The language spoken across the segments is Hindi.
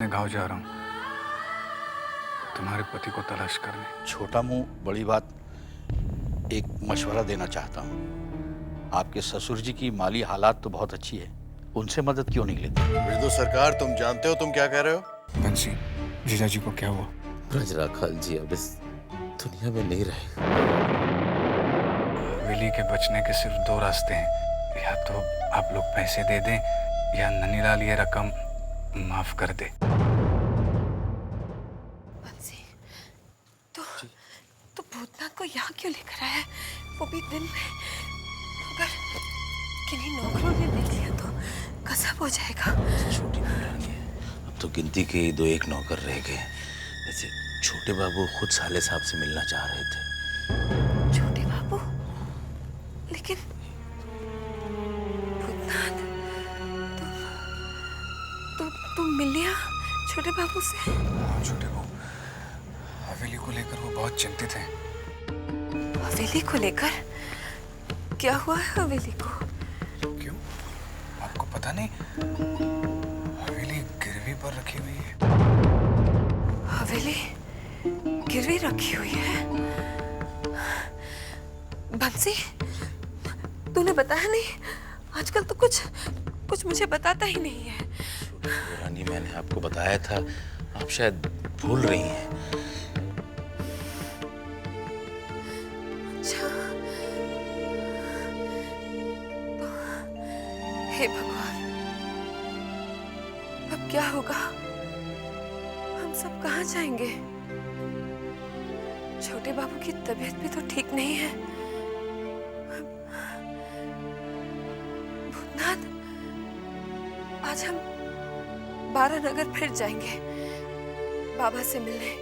मैं गांव जा रहा हूँ तुम्हारे पति को तलाश करने। छोटा मुंह बड़ी बात। एक मशवरा देना चाहता हूँ। आपके ससुर जी की माली हालात तो बहुत अच्छी है, उनसे मदद क्यों नहीं लेते? बिरदू सरकार, तुम जानते हो तुम क्या कह रहे हो? बंसी, जीजाजी को क्या हुआ? ब्रजराखाल जी अब इस दुनिया में नहीं रहे। हवेली के बचने के सिर्फ दो रास्ते हैं, या तो आप लोग पैसे दे दें या ननीलाल ये रकम माफ कर दे। बंसी, तो भूतनाथ को यहाँ क्यों लेकर आया है? वो भी दिन में। अगर किन्हीं नौकरों ने देख लिया तो गजब हो जाएगा। छोटी महारानी, अब तो गिनती के ही 2-1 नौकर रह गए। वैसे छोटे बाबू खुद साले साहब से मिलना चाह रहे थे। छोटे बाबू? लेकिन भूतनाथ, तुम मिल लिया छोटे बाबू से? हाँ छोटे बहू, हवेली को लेकर वो बहुत चिंतित हैं। हवेली को लेकर? क्या हुआ है हवेली को? क्यों, आपको पता नहीं? हवेली गिरवी पर रखी हुई है। हवेली गिरवी रखी हुई है? बंसी, तूने बताया नहीं? आजकल तो कुछ मुझे बताता ही नहीं है। रानी, मैंने आपको बताया था, आप शायद भूल रही हैं। अच्छा, तो हे भगवान, अब क्या होगा? हम सब कहाँ जाएंगे? छोटे बाबू की तबीयत भी तो ठीक नहीं है। भूतनाथ, आज हम 12 नगर फिर जाएंगे बाबा से मिलने।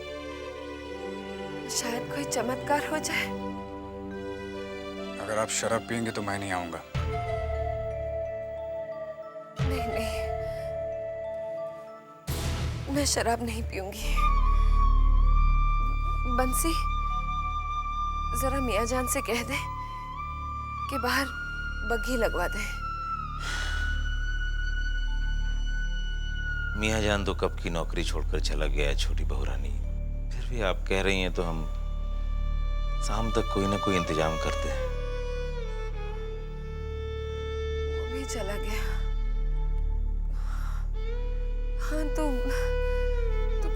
शायद कोई चमत्कार हो जाए। अगर आप शराब पियेंगे तो मैं नहीं आऊंगा। नहीं नहीं, मैं शराब नहीं पीऊंगी। बंसी, जरा मियाँ जान से कह दे कि बाहर बग्घी लगवा दे। मियाँ जान तो कब की नौकरी छोड़कर चला गया है छोटी बहू रानी। फिर भी आप कह रही हैं तो हम शाम तक कोई ना कोई इंतजाम करते हैं। वो भी चला गया। हाँ, तो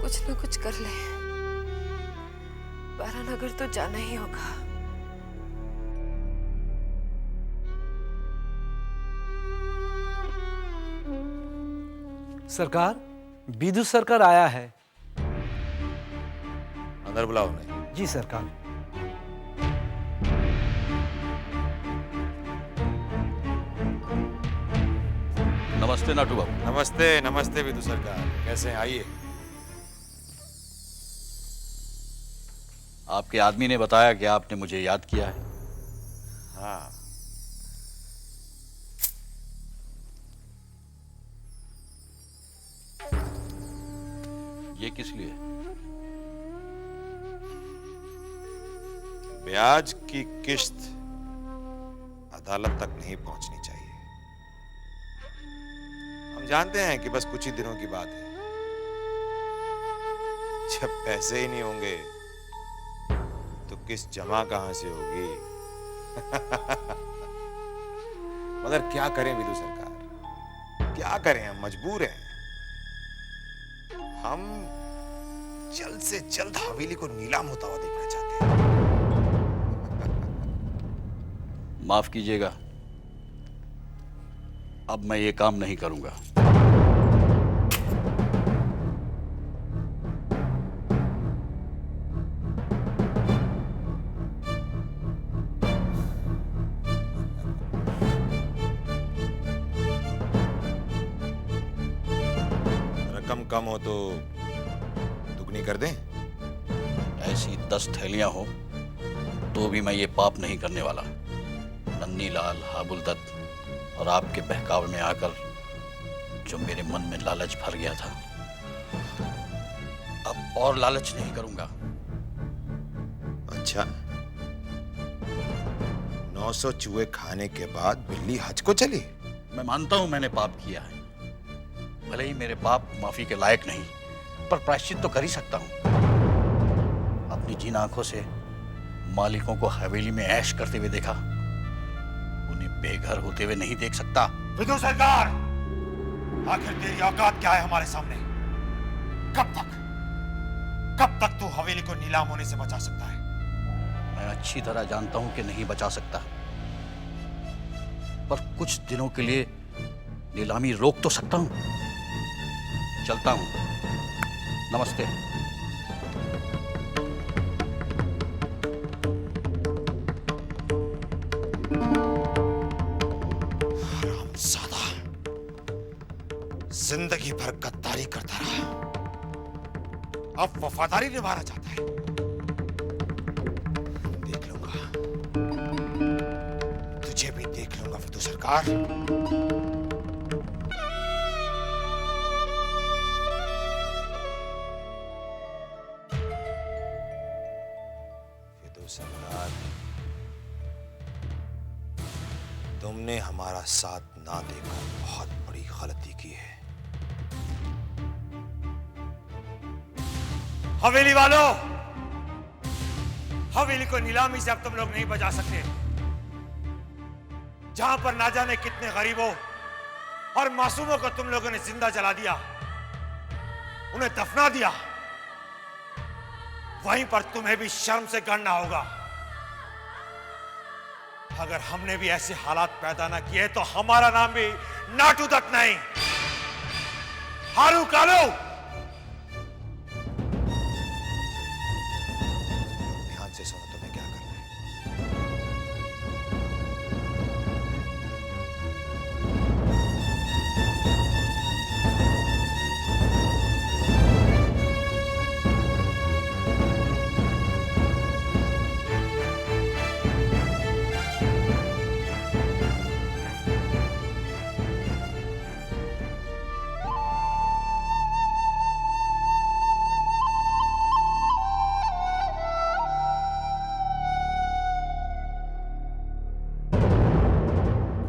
कुछ ना कुछ कर ले। 12 नगर तो जाना ही होगा। सरकार, बिदु सरकार आया है। अंदर बुलाओ उन्हें। जी सरकार। नमस्ते नाटू बाबू। नमस्ते नमस्ते बिरदू सरकार, कैसे हैं? आइए। आपके आदमी ने बताया कि आपने मुझे याद किया है। हाँ, ये किस लिए? ब्याज की किश्त अदालत तक नहीं पहुंचनी चाहिए। हम जानते हैं कि बस कुछ ही दिनों की बात है। जब पैसे ही नहीं होंगे तो किस्त जमा कहां से होगी? मगर क्या करें बिरदू सरकार, क्या करें? हम मजबूर हैं। हम जल्द से जल्द हवेली को नीलाम होता हुआ देखना चाहते हैं। माफ कीजिएगा, अब मैं ये काम नहीं करूंगा। रकम कम हो तो दुगनी कर दें? ऐसी 10 थैलियां हो तो भी मैं ये पाप नहीं करने वाला। नन्नी लाल, हाबुल दत्त और आपके बहकावे में आकर जो मेरे मन में लालच भर गया था, अब और लालच नहीं करूंगा। अच्छा, 900 चूहे खाने के बाद बिल्ली हज को चली? मैं मानता हूं मैंने पाप किया है, भले ही मेरे बाप माफी के लायक नहीं, पर प्रायश्चित तो कर ही सकता हूं। अपनी जिन आंखों से मालिकों को हवेली में ऐश करते हुए देखा, उन्हें बेघर होते हुए नहीं देख सकता। विदु सरकार, आखिर तेरी औकात क्या है हमारे सामने? कब तक तू हवेली को नीलाम होने से बचा सकता है? मैं अच्छी तरह जानता हूं कि नहीं बचा सकता, पर कुछ दिनों के लिए नीलामी रोक तो सकता हूं। चलता हूं। नमस्ते। हरामजादा, जिंदगी भर गद्दारी करता रहा, अब वफादारी निभाना चाहता है। देख लूंगा, तुझे भी देख लूंगा विदु सरकार। विदु सरकार, तुमने हमारा साथ ना देकर बहुत बड़ी गलती की है। हवेली वालों, हवेली को नीलामी से अब तुम लोग नहीं बचा सकते। जहां पर ना जाने कितने गरीबों और मासूमों को तुम लोगों ने जिंदा जला दिया, उन्हें दफना दिया, वहीं पर तुम्हें भी शर्म से गड़ना होगा। अगर हमने भी ऐसे हालात पैदा ना किए तो हमारा नाम भी नाटू दत्त नहीं, हारू कालू। ध्यान से सुनो, तुम्हें क्या करना है।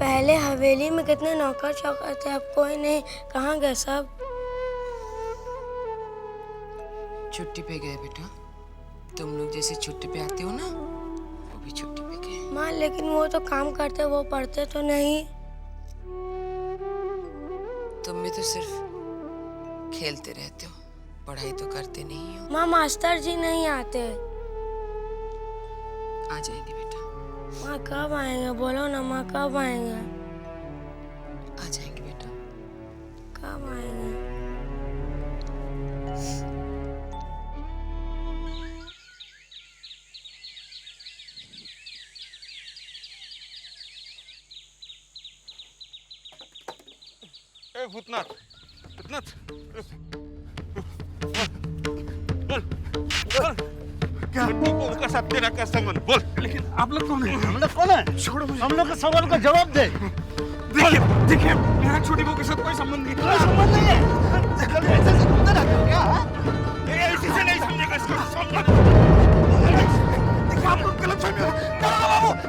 पहले हवेली में कितने नौकर चौकर थे, अब कोई नहीं। कहाँ गए सब? छुट्टी पे गए बेटा। तुम लोग जैसे छुट्टी पे आते हो ना, वो भी छुट्टी पे गए। माँ, लेकिन वो तो काम करते, वो पढ़ते तो नहीं। तुम भी तो सिर्फ खेलते रहते हो, पढ़ाई तो करते नहीं हो। माँ, मास्टर जी नहीं आते। आ जाएंगे बेटा, माँ कब आएंगे? बोलो ना माँ, कब आएंगे? आ जाएंगे बेटा। कब आएंगे? ए भूतनाथ, भूतनाथ, क्या उनका साथ तेरा क्या संबंध? बोल। लेकिन आप लोग कौन है? हम लोग कौन है? छोड़ो मुझे। हम लोग के सवाल का जवाब दे। देखिए, मेरा छोटी बहू के साथ कोई संबंध नहीं। कोई संबंध नहीं है। ऐसे से घूमते रहते हो क्या? इसी से नहीं समझेगा इसको। समझ। देखिए, आप लोग गलत समझ रहे हो।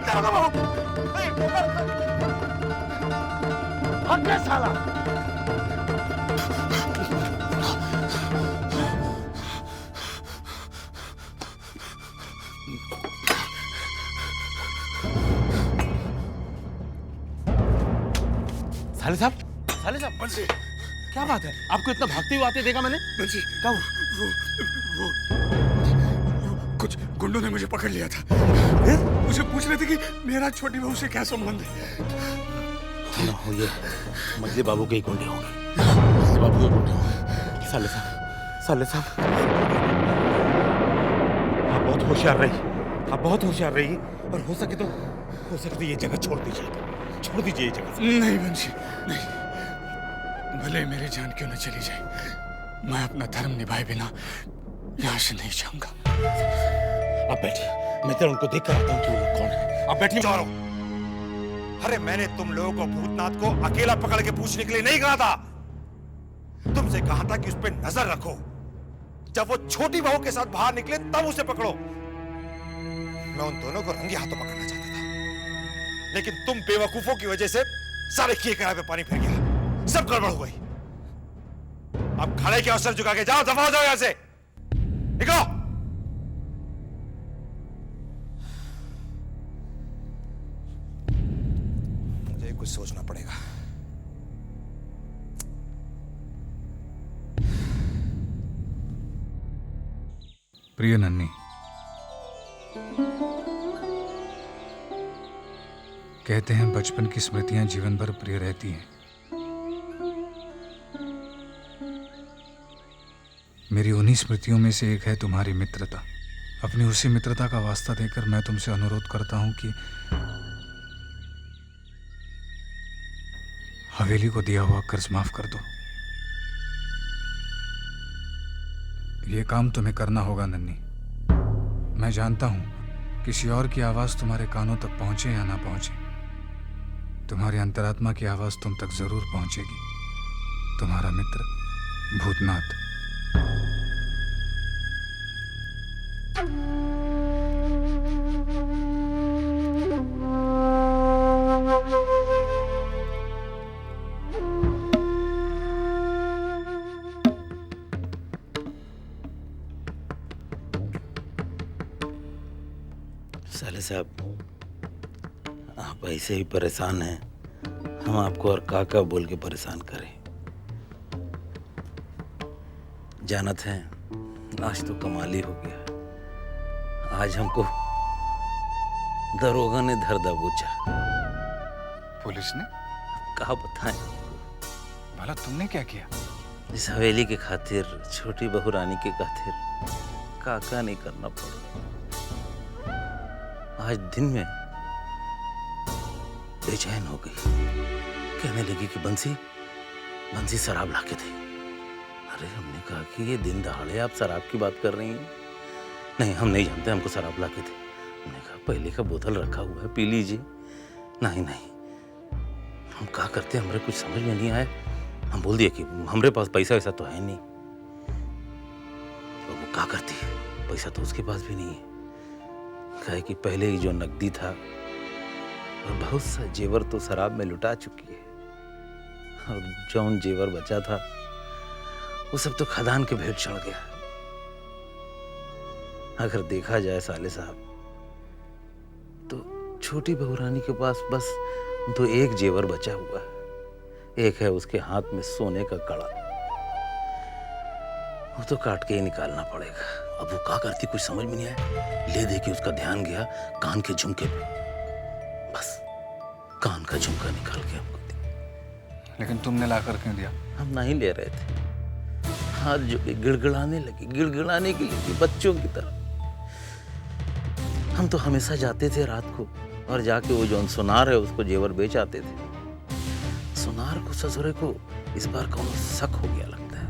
करो बाबू। हट साला। साले साहब, बंसी, क्या बात है? आपको इतना भागते हुए आते देखा मैंने। बंसी, क्या वो कुछ गुंडों ने मुझे पकड़ लिया था। मुझे पूछ रहे थे कि मेरा छोटी बहू से क्या संबंध है। ना हो ये मजली बाबू के ही गुंडे होंगे। मजली बाबू के गुंडे होंगे। साले साहब, आप बहुत होशियार रही। आप बहुत होशियार रही, और हो सके तो ये जगह छोड़ दीजिए ये जगह। नहीं बंसी, नहीं। भले मेरी जान क्यों न चली जाए, मैं अपना धर्म निभाए बिना यहाँ से नहीं जाऊंगा। आप बैठिए, मैं तो उनको देख कर आता हूँ कि वो लोग कौन है। आप बैठिए। चौरो, अरे मैंने तुम लोगों को भूतनाथ को अकेला पकड़ के पूछने के लिए नहीं कहा था। तुमसे कहा था कि उस पर नजर रखो। जब वो छोटी बहू के साथ बाहर निकले तब उसे पकड़ो। मैं उन दोनों को रंगे हाथों पकड़ना चाहता था, लेकिन तुम बेवकूफों की वजह से सारे किए कराए पे पानी फिर गया। सब गड़बड़ हो गई। अब खड़े के अवसर झुका के जाओ, दफा हो जाओ यहां से। निकलो। मुझे कुछ सोचना पड़ेगा। प्रिय नन्ही, कहते हैं बचपन की स्मृतियां जीवन भर प्रिय रहती हैं। मेरी उन्हीं स्मृतियों में से एक है तुम्हारी मित्रता। अपनी उसी मित्रता का वास्ता देकर मैं तुमसे अनुरोध करता हूं कि हवेली को दिया हुआ कर्ज माफ कर दो। ये काम तुम्हें करना होगा नन्ही। मैं जानता हूं किसी और की आवाज तुम्हारे कानों तक पहुंचे या ना पहुंचे, तुम्हारी अंतरात्मा की आवाज तुम तक जरूर पहुंचेगी। तुम्हारा मित्र भूतनाथ। साले साहब, आप ऐसे ही परेशान हैं, हम आपको और काका बोल के परेशान करें। जानत हैं, आज तो कमाल ही हो गया। आज हमको दरोगा ने धर दबोचा। पुलिस ने? कहा बताएं। भला तुमने क्या किया? इस हवेली के खातिर, छोटी बहू रानी के खातिर काका नहीं करना पड़ा। आज दिन में बेचैन हो गई, कहने लगी कि बंसी शराब लाके दे। अरे हमने कहा कि ये दिन दहाड़े आप शराब की बात कर रही हैं। नहीं, हम नहीं जानते, हमको शराब लाके दे। हमने कहा पहले का बोतल रखा हुआ है, पी लीजिए। नहीं, हम क्या करते, हमारे कुछ समझ में नहीं आया। हम बोल दिए कि हमारे पास पैसा वैसा तो है नहीं। तो वो क्या करती है, पैसा तो उसके पास भी नहीं है। कहे कि पहले ही जो नकदी था और बहुत सा जेवर तो शराब में लुटा चुकी है, और जौन जेवर बचा था वो सब तो खदान के भेंट चढ़ गया। अगर देखा जाए साले साहब, तो छोटी बहू रानी के पास बस तो एक जेवर बचा हुआ है। एक है उसके हाथ में सोने का कड़ा, वो तो काट के ही निकालना पड़ेगा। अब वो क्या करती कुछ समझ में नहीं आया। ले दे के उसका ध्यान गया कान के झुमके पे, बस कान का झुमका निकाल के हमको दी। लेकिन तुमने लाकर क्यों दिया? हम नहीं ले रहे थे, हाथ जोड़े गिड़गिड़ाने लगी, गिड़गिड़ाने की लगी बच्चों की तरह। हम तो हमेशा जाते थे रात को और जाके वो जो सुनार है उसको जेवर बेच आते थे। सुनार को, ससुरे को इस बार कौन शक हो गया लगता है।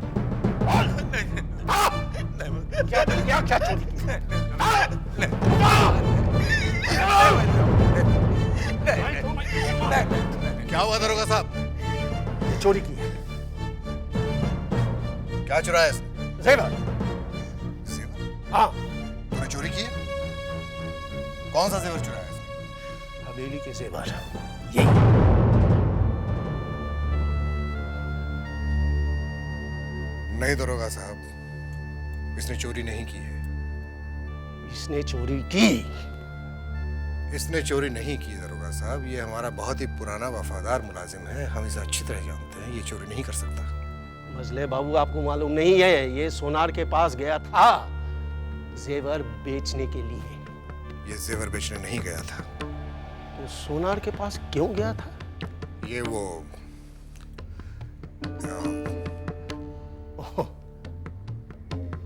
क्या हुआ दरोगा साहब? ये चोरी की है। क्या चुराया इसने? जेवर। जेवर? हाँ, तूने चोरी की है? कौन सा जेवर चुराया इसने? हवेली के जेवर। यही। नहीं दरोगा साहब, इसने चोरी नहीं की है। इसने चोरी की। इसने चोरी नहीं की दरोगा साहब। ये हमारा बहुत ही पुराना वफादार मुलाजिम है, हम इसे अच्छी तरह जानते हैं। ये चोरी नहीं कर सकता। मजले बाबू, आपको मालूम नहीं है, ये सोनार के पास गया था जेवर बेचने के लिए। ये जेवर बेचने नहीं गया था। तो सोनार के पास क्यों गया था? ये वो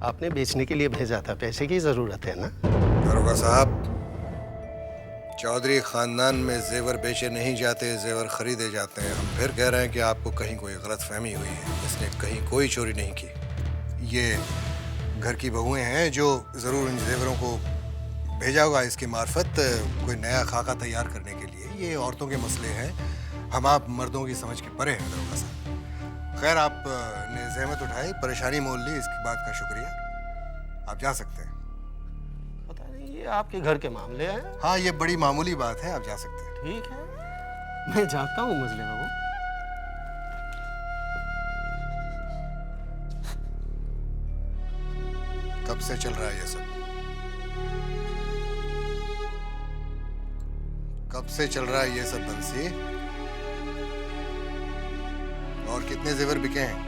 आपने बेचने के लिए भेजा था, पैसे की जरूरत है ना? दरोगा साहब, चौधरी खानदान में जेवर बेचे नहीं जाते, जेवर खरीदे जाते हैं। हम फिर कह रहे हैं कि आपको कहीं कोई गलतफहमी हुई है। इसने कहीं कोई चोरी नहीं की। ये घर की बहुएं हैं जो जरूर इन जेवरों को भेजा होगा इसके मार्फत कोई नया खाका तैयार करने के लिए। ये औरतों के मसले हैं, हम आप मर्दों की समझ के परे हैं दरोगा साहब। खैर, आपने जहमत उठाई, परेशानी मोल ली, इसकी बात का शुक्रिया। आप जा सकते हैं। पता नहीं, ये आपके घर के मामले हैं। हाँ, ये बड़ी मामूली बात है, आप जा सकते हैं। ठीक है, मैं जाता हूँ मजले बाबू। कब से चल रहा है ये सब? कब से चल रहा है ये सब बंसी? और कितने जेवर बिके हैं?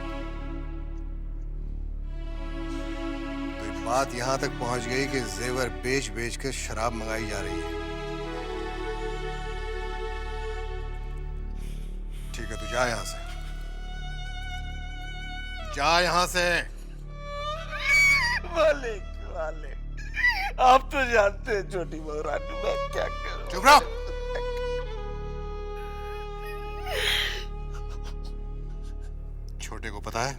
तो ये बात यहां तक पहुंच गई कि जेवर बेच बेच के शराब मंगाई जा रही है। ठीक है, तू जा यहां से, जा यहां से। मालिक मालिक, आप तो जानते हैं छोटी बहू रानू मैं क्या करूं। चुप रहो। छोटे को पता है?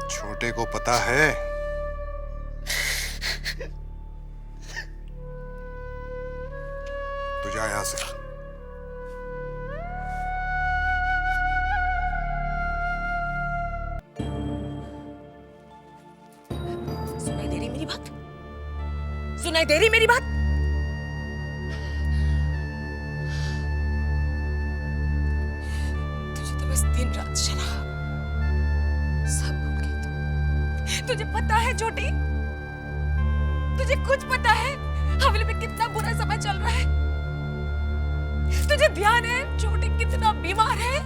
छोटे को पता है? तू जा यहां से। सुनाई दे रही मेरी बात? सुनाई दे रही मेरी बात? तुझे तो बस दिन रात शराब, सब भूल गई तुझे पता है छोटी? तुझे कुछ पता है हवेली में कितना बुरा समय चल रहा है? तुझे ध्यान है छोटी कितना बीमार है?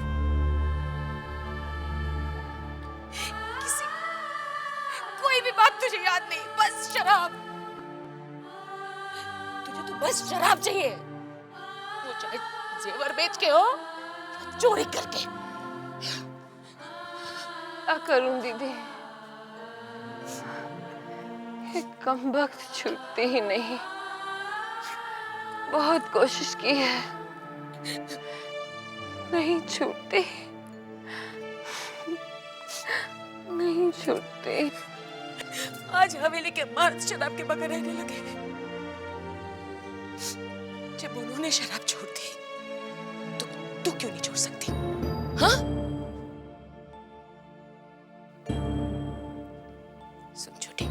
कोई भी बात तुझे याद नहीं, बस शराब। तुझे तो बस शराब चाहिए, वो चाहे जेवर बेच के हो या चोरी करके। क्या करूं दीदी, ये कमबख्त छूटती ही नहीं। बहुत कोशिश की है, नहीं छूटती, नहीं छूटती। आज हवेली के मर्द शराब के बगैर रहने लगे। जब उन्होंने शराब छोड़ दी तो तू क्यों नहीं छोड़ सकती? हाँ? सुन छोटी,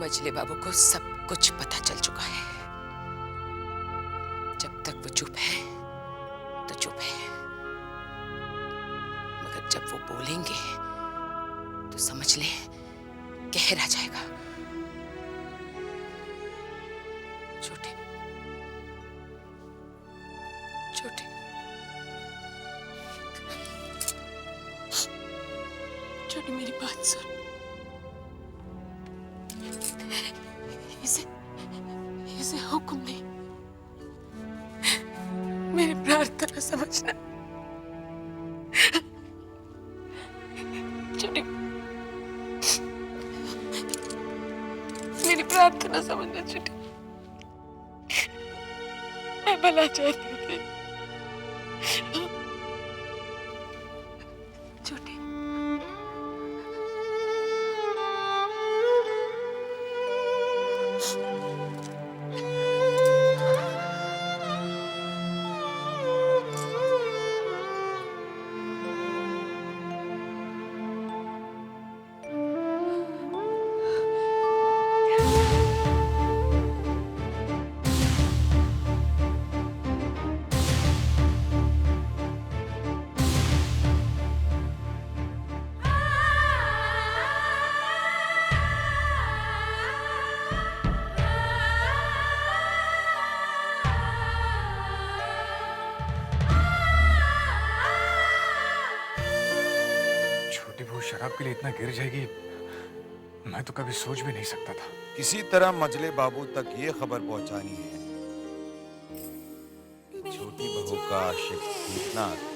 मजले बाबू को सब कुछ पता चल चुका है। जब तक वो चुप है तो चुप है, मगर जब वो बोलेंगे तो समझ ले कहर आ जाएगा। छोटे छोटे छोटी मेरी बात सुन। इसे हुक्म नहीं, मेरी प्रार्थना समझना। छोटी मेरी प्रार्थना समझना छोटी। मैं भला चाहती थी छोटी। शराब के लिए इतना गिर जाएगी, मैं तो कभी सोच भी नहीं सकता था। किसी तरह मजले बाबू तक ये खबर पहुंचानी है, छोटी बहू का आशिक भूतनाथ